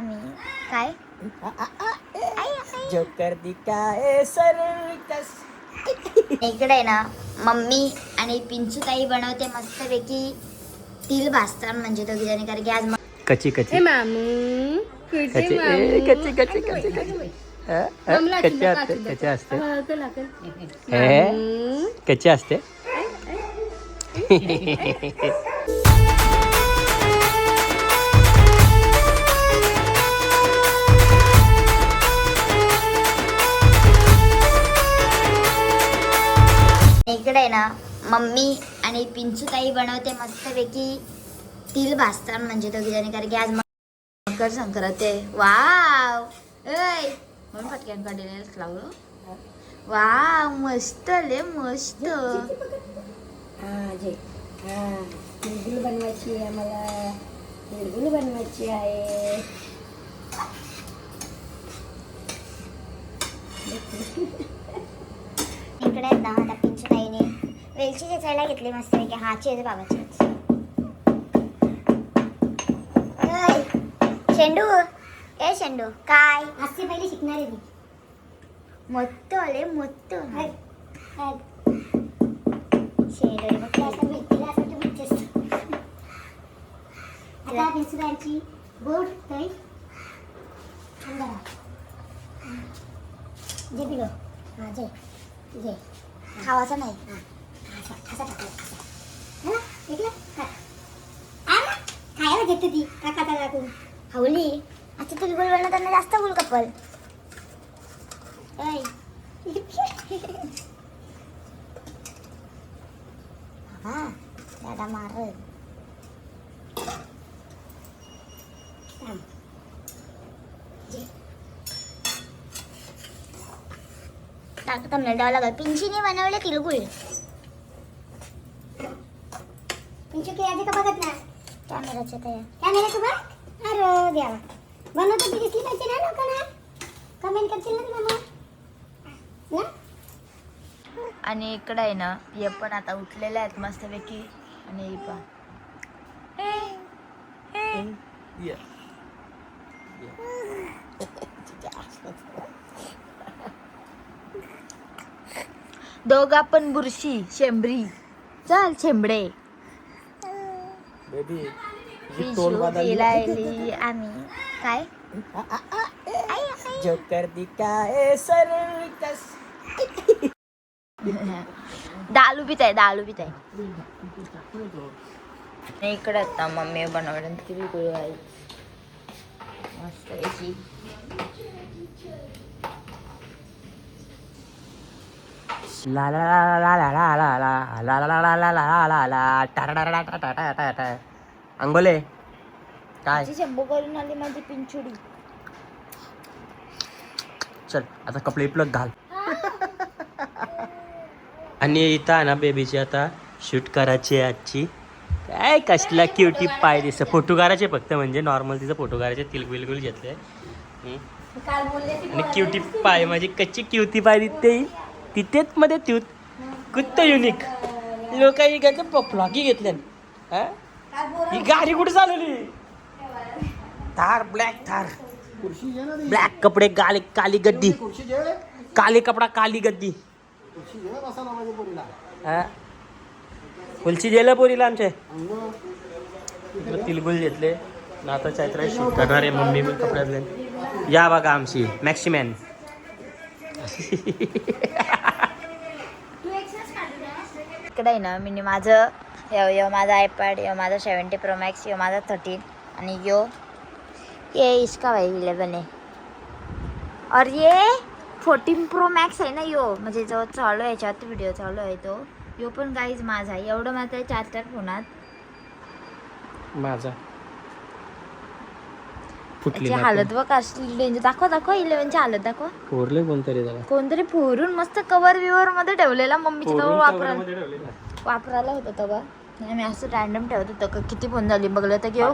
आम्ही काय जोकर दिखाए सर्कस. इकडे आहे ना मम्मी आणि पिंचू ताई बनवते मस्तपैकी तिल भाजतात म्हणजे दोघी जणी कारण की आज कच्ची कच्ची मामू कच्ची कच्ची कच्ची कच्ची कच्ची असते कच्ची असते कच्ची असते. इकडे आहे ना मम्मी आणि पिंचू ताई बनवते मस्तपैकी तिल भाजतात म्हणजे दोघी जणी कारण की आज मकर संक्रांत आहे. वाव ऐ म्हणून फटक्यान काढलेलं लावलं. वाव मस्त ले मस्त. तिळगुळ बनवायची आहे मला. तिळगुळ बनवायची आहे. इकडे आहेत ना आता पिंचू ताईने वेलची खेचायला घेतली मस्तपैकी. हाची आहे बाबाची. शेंडू ए शेंडू काय आजची पहिली शिकणार आहे मी. मोत्त आले मोत्त आता पिंचुरांची गोड तळी जे पिलो हा जे जे खावाचा नाही. असा टाकला खायला घेते ती टाकाता टाकून हवली आता तुझी गुल बनवताना जास्त गुल कपल. हा दादा मारत टाकता द्यावं लागल. पिंचीने बनवले तिळगुळ. पिंचू की आधी का बघत ना कॅमेराच्या तयार कॅमेरा तू बघ. अरे देवा बनवतो ती दिसली पाहिजे ना लोकांना. कमेंट करतील ना तुला मग आणि इकडं आहे ना हे पण आता उठलेले आहेत मस्तपैकी. आणि हे पण दोघा पण बुरशी शेंबरी. चल शेंबडे बेबी आम्ही काय जोकर दिखाए सर्कस. दालू पित आहे दालू पित आहे. इकडे आता मम्मी बनवलं तिळगुळ आहे मस्त याची. ला ला ला ला ला ला ला ला ला ला ला ला ला ला ला टा. अंगोले काय शंभू करून आली माझी पिंचुडी. चल आता कपडे प्लग घाल. आणि इथं आहे ना बेबीची आता शूट करायची आहे आजची. काय कसला क्युटी पाय दिसत. फोटो काढायचे फक्त म्हणजे नॉर्मल तिचं फोटो काढायचे. तिलगुल घेतले आणि क्युटी पाय माझी कच्ची क्युटी पाय दिसते तिथेच मध्ये त्यूत कुत्त युनिक लोकांनी घेतले फ्लॉकी घेतले. ही गाडी कुठे चालवली. थार ब्लॅक थार ब्लॅक कपडे काली गद्दी काली कपडा काली गद्दी. खुलची दिलं पोरीला आमच्या. तिलगुल घेतले ना आता चैत्रा शूट करणार आहे. मम्मी पण कपड्यातले या बघा आमची मॅक्सिमॅन. इकडे आहे ना मी माझं यो माझा आयपॅड यो माझा 70 Pro Max यो माझा 13 आणि यो ये इसका भाई 11 है और ये 14 Pro Max आहे ना यो म्हणजे जो चालू आहे याच्यात व्हिडिओ चालू आहे तो यो पण गाईज माझा आहे. एवढं माझं 4 फोनात माझा त्याची हालत बघ असली डेंजर. दाखव 11ची हालत दाखव. फोरले कोणतरी फोरून मस्त कवर बिवर मध्ये ठेवलेला मम्मीच्या जवळ वापरायला होतं तेव्हा. मी असं रॅन्डम ठेवत होतं का किती फोन झाली बघलं तर घेऊ.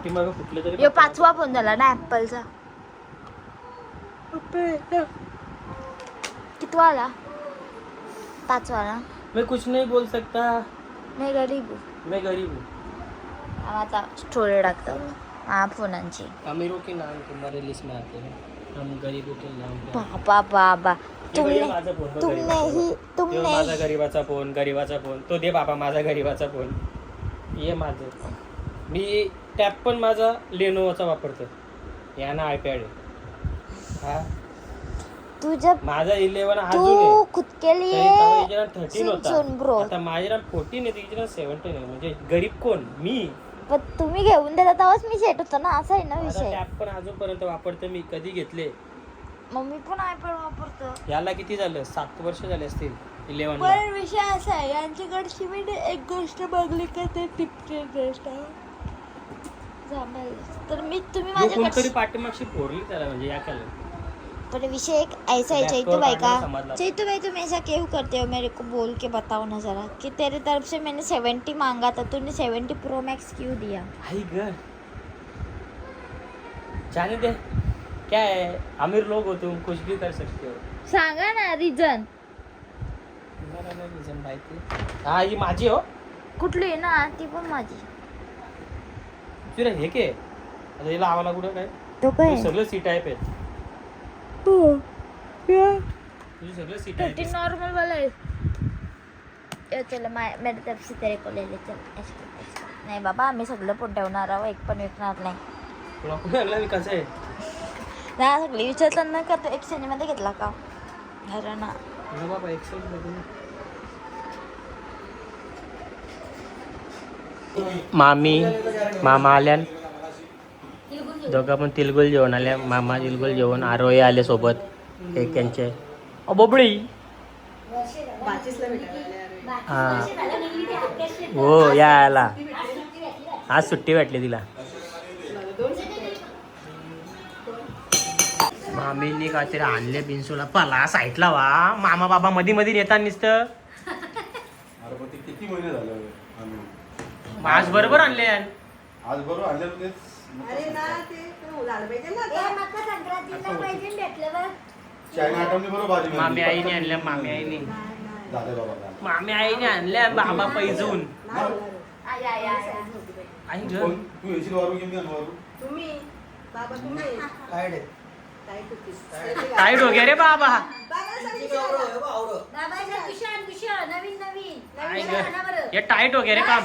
यो 5वा फोन झाला ना ऍपलचा. कितवा आला 5वा ना. मैं कुछ नहीं बोल सकता. मैं गरीब हूँ. मैं गरीब हूँ. आता स्टोरी टाकतो. हाँ फोनांची अमीरों के नाम तुम्हारे लिस्ट में आते हैं, हम गरीबों के नाम पे आते हैं. बाबा बाबा हे बघ, हे तुमने माझा फोन, तुमने ही हे तुमने माझा ही गरीबाचा फोन तो दे बाबा माझा गरीबाचा फोन. ये माझं मी टॅब पण माझा लेनोवाचा वापरतो. या ना आयपॅड हा तू जब माझा 11 अजून तू आहे. खुद के तरी लिए तेव्हा हिच्या 13 सुन होता. सुन ब्रो आता माझ्या 14 आहे, तिच्या 17 आहे. म्हणजे गरीब कोण मी. पण तुम्ही घेऊन देता तेव्हाच मी सेट होतो ना असा आहे ना माझा विषय टॅब पण अजूनपर्यंत वापरतो मी. कधी घेतले मम्मी पण आयपॅड वापरतो याला किती झालं 7 वर्ष झाले असतील 11 ला. पण विषय असा आहे यांच्याकडची मी एक गोष्ट बघली का ते टिपके टेस्ट तर मी तुम्ही जो कोणतरी माझ्याकडे पाठीमागशी फोडली त्याला म्हणजे या केलं. पर विषय एक ऐसा है Back चैतू door भाई का काढणं समजला. चैतू भाई तुम ऐसा क्यों करते हो मेरे को बोल के बताओ ना जरा कि तेरे तरफ से मैंने 70 मांगा था तूने 70 प्रो मैक्स क्यों दिया आई ग जाने दे क्या है, अमीर लोग हो तुम, कुछ भी कर सकते हो. सांगा ना रिजन मला नाही reason माहिती. हा ही माझी हो. कुठली आहे ना ती पण माझी तुला हे के आता हिला आवाला कुठं काय तो काय तुझी सगळं सी टाईप आहे. तुझी सगळं सी टाईप 13 नॉर्मल वाला है ये चलो मेरे तरफ से तेरे को ले ले चल ऐसे नाही बाबा आम्ही सगळं पण ठेवणार आहोत एक पण विकणार नाही तुला कुठे आणला मी कसं आहे. ना सगळी विचारलं ना का तो एक्सचेंज मध्ये घेतला का अरे ना ना बाबा एक्सेल बघून मामी मामा आल्यान दोघं पण तिलगुल जेवण आल्या. मामा तिलगुल जेवण आरोही आले सोबत एक त्यांचे बोबडी हा हो यायला आज सुट्टी भेटली तिला. मामींनी काहीतरी आणले बिनसूला पला साईटला वा मामा बाबा मध्ये मध्ये नेता नुसतं. किती महिने झाले आम्ही आज बरोबर आणले आज बरोबर आणले तेच अरे ना ते झालं पाहिजे ना चायना आठवणी बरोबर भाजी मामी आईने आणल्या. मामी आईने झाले बाबा मामी आईने आणल्या बाबा पैजून आई ग कोण तू येशील वारू की मी वारू तुम्ही बाबा तुम्ही काय रे काय कुकीज काय डोक्या रे बाबा. आई ग हे टाईट वगैरे काम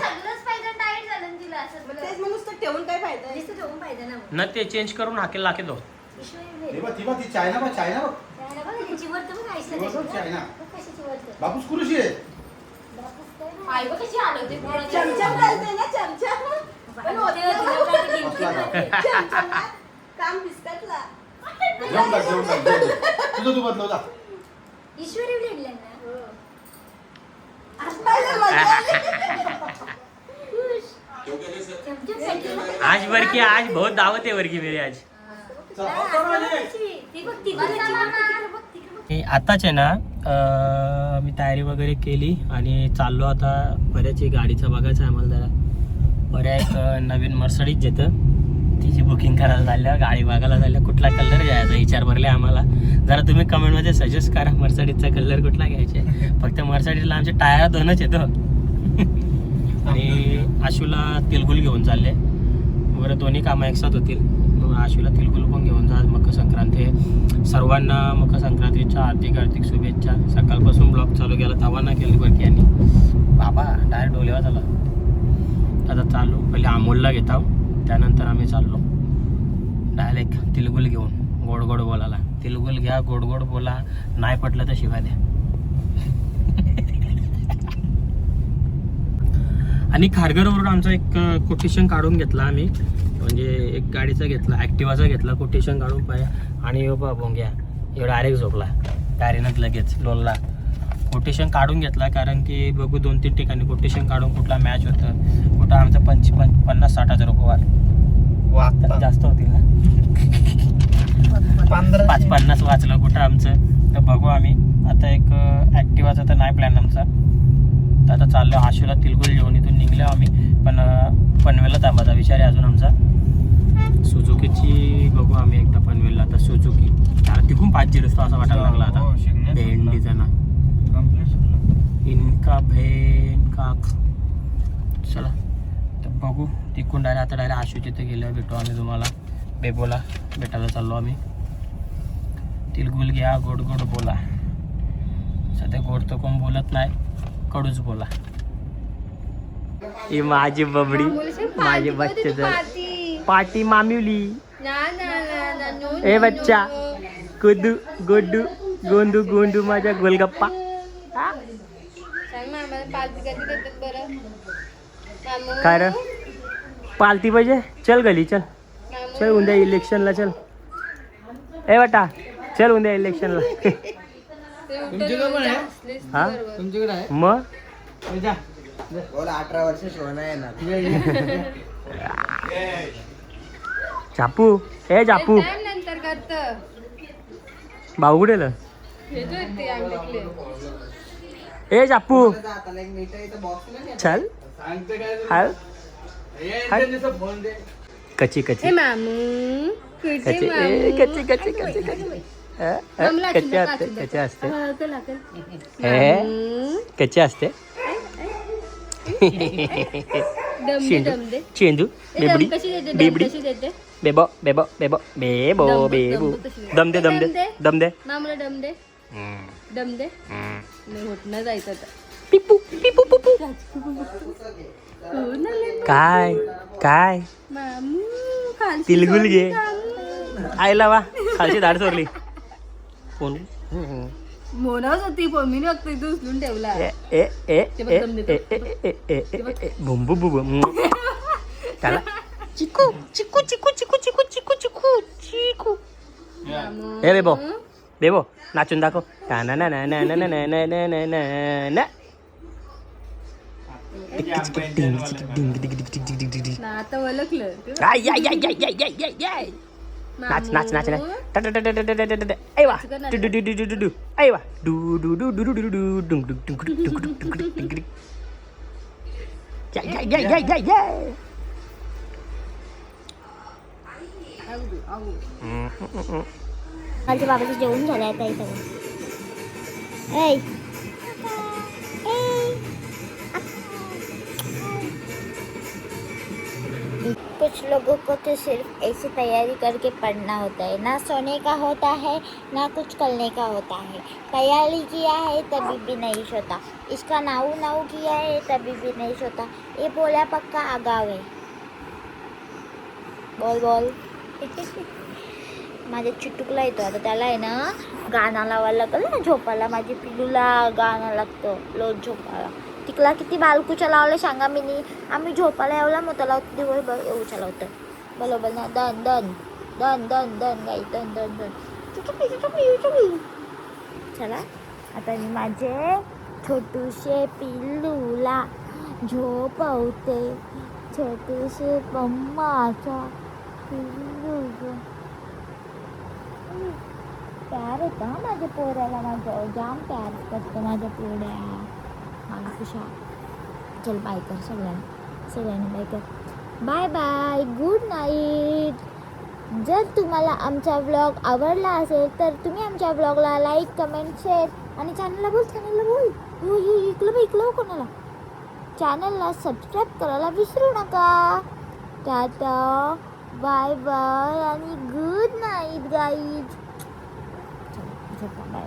तेच मग नुसतं ठेवून काय फायदा न ते चेंज करून हाकेल लाके दो. ती चायना बघ चायना बापूस कुरुशी आहे चमचम घालते ना चमचम पण होते चमचम काम बिस्कटला जेवण टाक तुझं तू बदलव जा आज वर की आज बहुत दावत आहे वर की मेरी आज. आताच आहे ना मी तयारी वगैरे केली आणि चाललो आता. बऱ्याच गाडीचं बघायचं आहे आम्हाला जरा. बऱ्या एक नवीन मर्सडीज येतं तिची बुकिंग करायला झाल्या गाडी बघायला झाल्या. कुठला कलर घ्यायचा विचार भरले आम्हाला. जरा तुम्ही कमेंटमध्ये सजेस्ट करा मर्सडीजचा कलर कुठला घ्यायचा. फक्त मर्सडीजला आमचे टायर 2च येतो आणि आशूला तिलगुल घेऊन चालले. बरं दोन्ही कामं एकसाथ होतील. मग आशूला तिलगुल पण घेऊन जा. मकर संक्रांती सर्वांना मकर संक्रांतीच्या हार्दिक शुभेच्छा. सकाळपासून ब्लॉग चालू केला तवा ना केली बरं की यांनी बाबा डायरेक्ट डोलेवा झाला. आता चालू पहिले अमोलला घेता त्यानंतर आम्ही चाललो डायरेक्ट तिलगुल घेऊन. गोड गोड बोलायला तिलगुल घ्या गोड गोड बोला नाही पटलं तर शिवाय द्या. आणि खारघरवरून आमचं एक कोटेशन काढून घेतला आम्ही. म्हणजे एक गाडीचा घेतला ॲक्टिवाचा घेतला कोटेशन काढून पाय आणि भोंग्या एवढा डायरेक्ट झोपला गाडीनं लगेच लोनला. कोटेशन काढून घेतला कारण की बघू 2-3 ठिकाणी कोटेशन काढून कुठला मॅच होतं कुठं आमचं 50-60 हजार रुपये वाचतात जास्त होतील ना 5-50 वाचलं कुठं आमचं. तर बघू आम्ही आता एक ॲक्टिवाचा तर नाही प्लॅन आमचा. तर आता चाललो आशूला तिलगुल जेवण इथून निघलो आम्ही. पण पनवेलला थांबायचा विचार आहे अजून आमचा. सुझुकीची बघू आम्ही एकदा पनवेलला. आता सुझुकी त्याला तिकून 5G रस्ता असा वाटायला लागला आता भेंडीचा ना इनका भेन का. चला तर बघू तिकून डायरेक्ट आता डायरेक्ट आशू तिथे गेल्यावर भेटू आम्ही तुम्हाला. बेबोला भेटायला चाललो आम्ही. तिलगुल घ्या, गोड गोड बोला. सध्या गोड तर कोण बोलत नाही, कडूच बोला. ही माझी बबडी, माझी बच्चे पार्टी मामिवली. ए बच्चा कुदू गोडू गोंदू गोंडू माझ्या गोलगप्पा. काय रे पालती पाहिजे? चल गली चल चल, उद्या इलेक्शनला चल. ए बेटा चल उद्या इलेक्शनला. हा मग 18 वर्ष शोना येणार. झापू ए झापू भाऊ कुठे गेलं? ए झापू चल. कच्ची कच्ची कच्ची कच्ची कच्ची कच्ची कच्ची असते, कच्ची असते कच्ची असते. चेंडू बेबडी बेबडी बेबो बेबो बेबो बेबो बेबू. दम दे दम दे दम दे मामला दम दे दम दे. नाही होत ना जायचं आता. पिपू पिपू पिपू. काय काय मामू खालची तिलगुल घे. सोडली. आयला वा खालची धाड चोरली. कोण? मोनाच होती पण मी फक्त इथे उचलून ठेवला. ए ए ए ए ए ए ए बुंबू बुबू. त्याला चिकू चिकू चिकू चिकू चिकू चिकू चिकू चिकू. ए बेबो बेबो नाचून दाखव. ना ना ना ना ना ना ना ना ना ना ना ना. आता ओळखलं. आय आय आय आय आय आय आय आय. नाच नाच नाच नाच. ऐवा डू डू डू डू डू डू. ऐवा डू डू डू डू डू डू डू डुंग डुंग डुंग डुंग डुंग डुंग डुंग डुंग. या या या या या या. कालच्या बाबाचं जेवण झालं आता इथं. ऐ कुछ लोगों को तो सिर्फ ऐसी तैयारी करके पढ़ना होता है, ना सोने का होता है ना कुछ करने का होता है. तैयारी किया है तभी भी नहीं सोता. इसका नाऊ नाऊ किया है तभी भी नहीं सोता. ये बोला पक्का आगाव है. बोल बोल. माझ्या चिटुकला येतो आता, त्याला आहे ना गाणं लावायला लागलं ना झोपायला. माझी पिलूला गाणं लागतं रोज झोपायला. तिकला किती बालकुच्या लावलं सांगा मी नी. आम्ही झोपायला यावला मग त्याला दिवस येऊच्या लावतं बरोबर ना. दन दन दन दन दन गाई दन दन दन. चला आता मी माझे छोटूशे पिल्लूला झोपवते. छोटूशे मम्माचा पिल्लू. प्यार येतं हा माझ्या पोऱ्याला. माझं जाम प्यार करतं माझ्या पोऱ्या. मला खुशा. चल बाय कर सगळ्यांना सगळ्यांना बाय कर. Bye bye good night. जर तुम्हाला आमचा व्लॉग आवडला असेल तर तुम्ही आमच्या व्लॉगला लाईक कमेंट शेअर आणि चॅनलला बोल इकलं कोणाला चॅनलला सबस्क्राईब करायला विसरू नका. टाटा बाय बाय आणि good night guys. Bye bye.